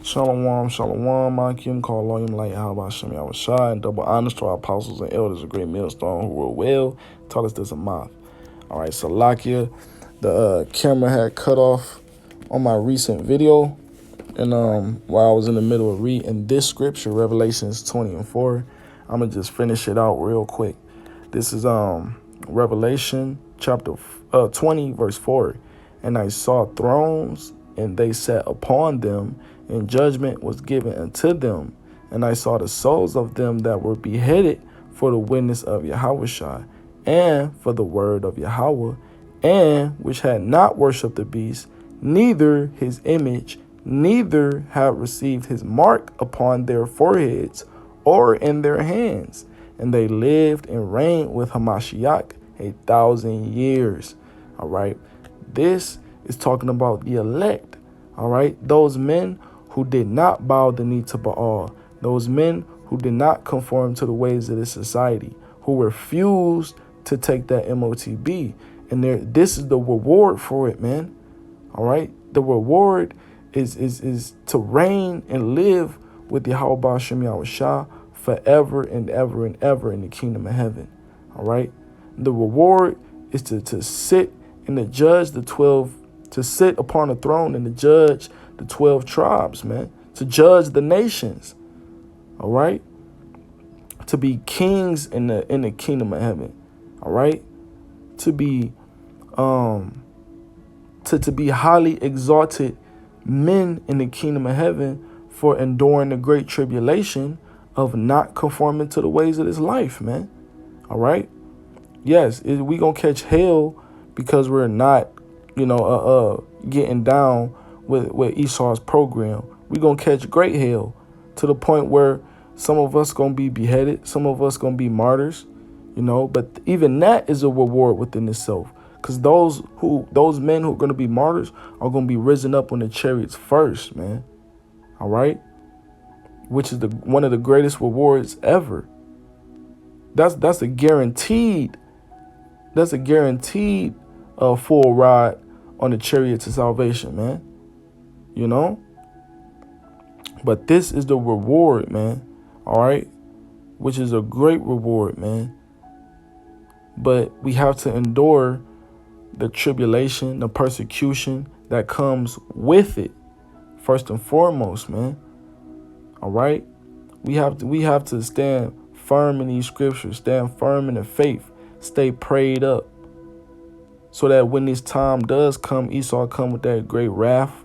Shalom, shalom, Akim, call on him like how about Shem Yahushua, and double honors to our apostles and elders, a great millstone who were well, taught us this a month. All right, Salakia, the camera had cut off on my recent video, and while I was in the middle of reading this scripture, Revelations 20:4, I'm gonna just finish it out real quick. This is Revelation chapter 20, verse 4, and I saw thrones, and they sat upon them, and judgment was given unto them. And I saw the souls of them that were beheaded for the witness of Yahushua, and for the word of Yahweh, and which had not worshipped the beast, neither his image, neither had received his mark upon their foreheads or in their hands. And they lived and reigned with Hamashiach 1,000 years. All right. This is talking about the elect. All right. Those men who did not bow the knee to Baal. Those men who did not conform to the ways of this society, who refused to take that MOTB. And this is the reward for it, man. All right. The reward is to reign and live with Yahweh Shem Yahushua forever and ever and ever in the kingdom of heaven. All right. The reward is to sit and to judge the 12, to sit upon the throne and to judge the 12 tribes, man, to judge the nations. All right. To be kings in the kingdom of heaven. All right. To be to be highly exalted men in the kingdom of heaven for enduring the great tribulation of not conforming to the ways of this life, man. All right. Yes, we gonna catch hell because we're not, getting down with Esau's program. We gonna catch great hell to the point where some of us gonna be beheaded, some of us gonna be martyrs, But even that is a reward within itself, because those men who are gonna be martyrs are gonna be risen up on the chariots first, man. All right, which is one of the greatest rewards ever. That's a guaranteed. That's a guaranteed full ride on the chariots of salvation, man. But this is the reward, man. All right, which is a great reward, man. But we have to endure the tribulation, the persecution that comes with it, first and foremost, man. All right, we have to stand firm in these scriptures, stand firm in the faith, stay prayed up, so that when this time does come, Esau come with that great wrath,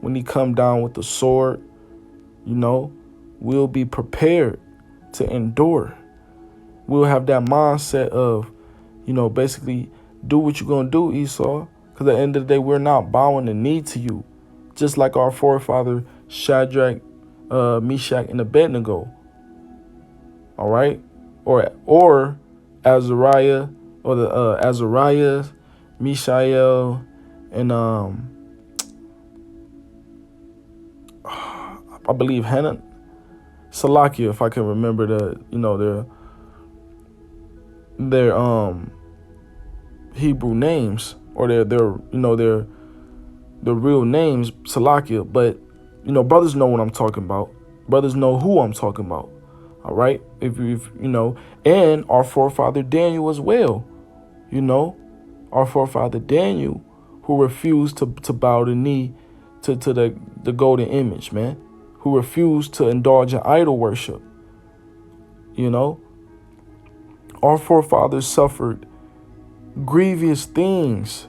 when he come down with the sword, we'll be prepared to endure. We'll have that mindset of, basically do what you're going to do, Esau, because at the end of the day, we're not bowing the knee to you, just like our forefather Shadrach, Meshach, and Abednego. All right, or Azariah, or the Azariah, Mishael, and I believe Hannah, Salakia, if I can remember their Hebrew names, or their real names, Salakia. But brothers know what I'm talking about. Brothers know who I'm talking about. All right, if and our forefather Daniel as well. Our forefather Daniel, who refused to bow the knee to the golden image, man, who refused to indulge in idol worship. Our forefathers suffered grievous things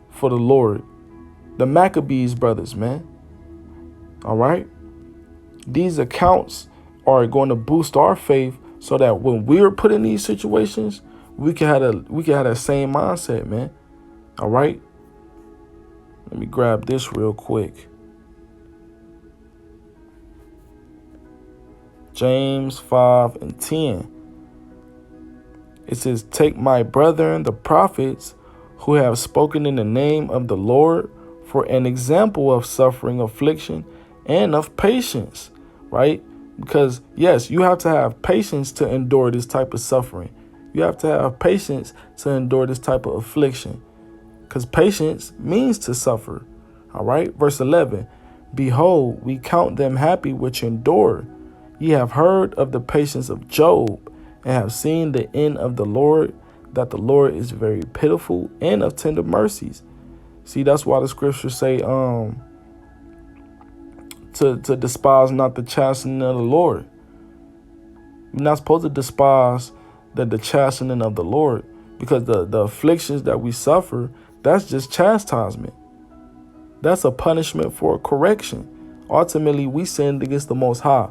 for the Lord. The Maccabees brothers, man. All right. These accounts are going to boost our faith so that when we're put in these situations, we can have that same mindset, man. All right. Let me grab this real quick. James 5:10. It says, "Take my brethren, the prophets, who have spoken in the name of the Lord, for an example of suffering, affliction, and of patience." Right? Because, yes, you have to have patience to endure this type of suffering. You have to have patience to endure this type of affliction, because patience means to suffer. All right. Verse 11. Behold, we count them happy which endure. Ye have heard of the patience of Job, and have seen the end of the Lord, that the Lord is very pitiful and of tender mercies. See, that's why the scriptures say, to despise not the chastening of the Lord. You're not supposed to despise the chastening of the Lord, because the afflictions that we suffer, that's just chastisement. That's a punishment for a correction. Ultimately, we sinned against the Most High.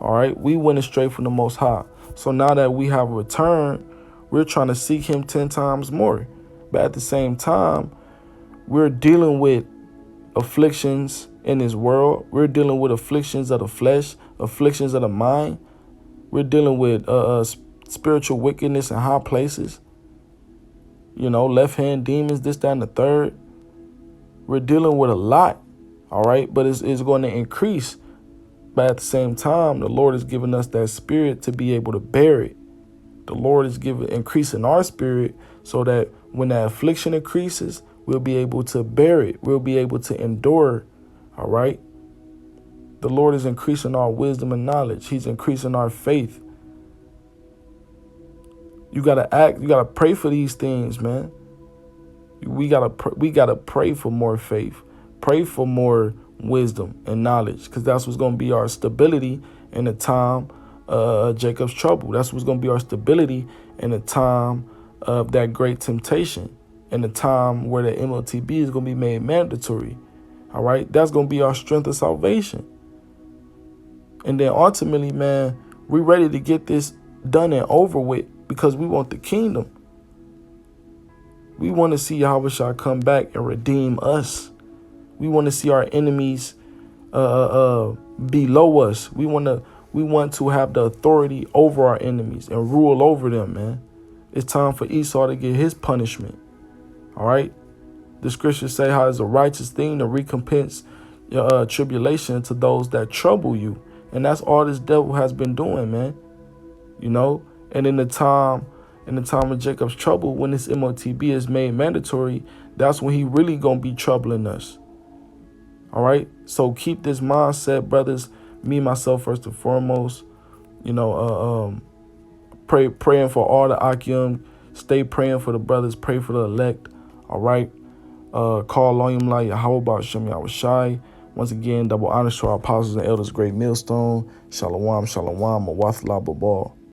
All right, we went astray from the Most High. So now that we have returned, we're trying to seek Him 10 times more. But at the same time, we're dealing with afflictions in this world. We're dealing with afflictions of the flesh, afflictions of the mind. We're dealing with spiritual wickedness in high places. You know, left-hand demons, this, that, and the third. We're dealing with a lot, all right? But it's going to increase. But at the same time, the Lord is giving us that spirit to be able to bear it. The Lord is increasing our spirit so that when that affliction increases, we'll be able to bear it. We'll be able to endure, all right? The Lord is increasing our wisdom and knowledge. He's increasing our faith. You got to act. You got to pray for these things, man. We got to pray for more faith. Pray for more wisdom and knowledge, because that's what's going to be our stability in the time of Jacob's trouble. That's what's going to be our stability in the time of that great temptation, in the time where the MOTB is going to be made mandatory. All right. That's going to be our strength of salvation. And then ultimately, man, we're ready to get this done and over with, because we want the kingdom. We want to see Yahushua come back and redeem us. We want to see our enemies below us. We want to have the authority over our enemies and rule over them, man. It's time for Esau to get his punishment. All right. The scriptures say how it's a righteous thing to recompense tribulation to those that trouble you. And that's all this devil has been doing, man. You know, and in the time of Jacob's trouble, when this MOTB is made mandatory, that's when he really going to be troubling us. All right. So keep this mindset, brothers. Me, myself, first and foremost, you know, praying for all the Akim. Stay praying for the brothers. Pray for the elect. All right. Call on him like how about Shem Yahushai. Once again, double honors to our apostles and elders, great millstone. Shalom, shalom, Mawathala Babal.